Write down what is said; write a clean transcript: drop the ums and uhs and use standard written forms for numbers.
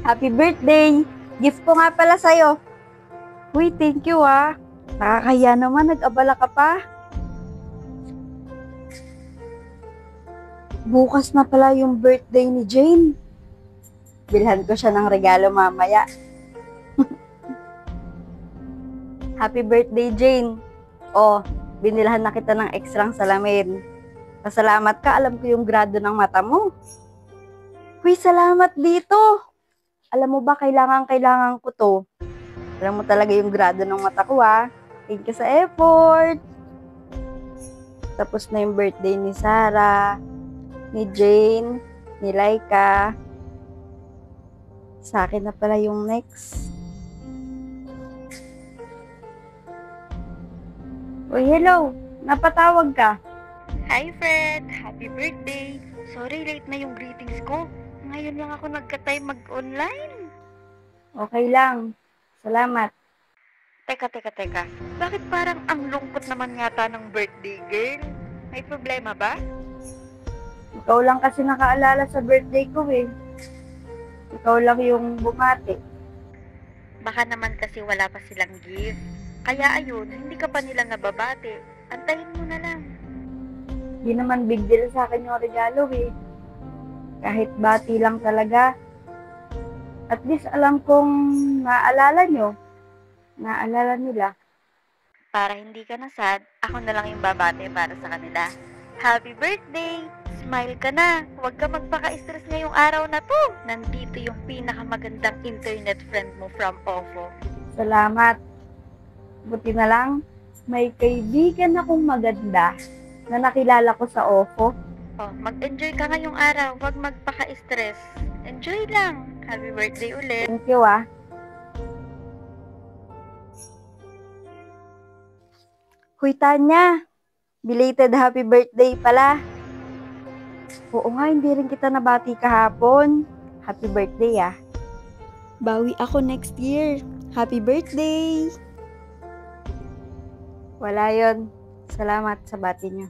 Happy birthday! Gift ko nga pala sa'yo. Uy, thank you ah. Nakakahiya naman, nag-abala ka pa. Bukas na pala yung birthday ni Jane. Bilhan ko siya ng regalo mamaya. Happy birthday, Jane. Oh, binilhan na kita ng ekstrang salamin. Pasalamat ka, alam ko yung grado ng mata mo. Uy, salamat dito. Alam mo ba, kailangan ko to. Alam mo talaga yung grado ng mata ko ah. Thank you sa effort. Tapos na yung birthday ni Sarah, ni Jane, ni Laika. Sa akin na pala yung next. Uy, hello. Napatawag ka. Hi Fred! Happy birthday! Sorry, late na yung greetings ko. Ngayon lang ako nagka-time mag-online. Okay lang. Salamat. Teka. Bakit parang ang lungkot naman yata ng birthday girl? May problema ba? Ikaw lang kasi nakaalala sa birthday ko eh. Ikaw lang yung bumati. Baka naman kasi wala pa silang gift. Kaya ayun, hindi ka pa nila nababati. Antayin mo na lang. Di naman big deal sa akin yung regalo eh. Kahit bati lang talaga. At least alam kong naaalala nyo. Naaalala nila. Para hindi ka na sad, ako na lang yung babate para sa kanila. Happy birthday! Smile ka na. Huwag ka magpaka-stress ngayong araw na to. Nandito yung pinakamagandang internet friend mo from OFO. Salamat. Buti na lang, may kaibigan akong maganda na nakilala ko sa OFO. Oh, mag-enjoy ka ngayong araw. Huwag magpaka-stress. Enjoy lang. Happy birthday ulit. Thank you ah. Huy Tanya, belated happy birthday pala. Oo nga, hindi rin kita nabati kahapon. Happy birthday ah. Bawi ako next year. Happy birthday! Wala yon. Salamat sa bati niyo.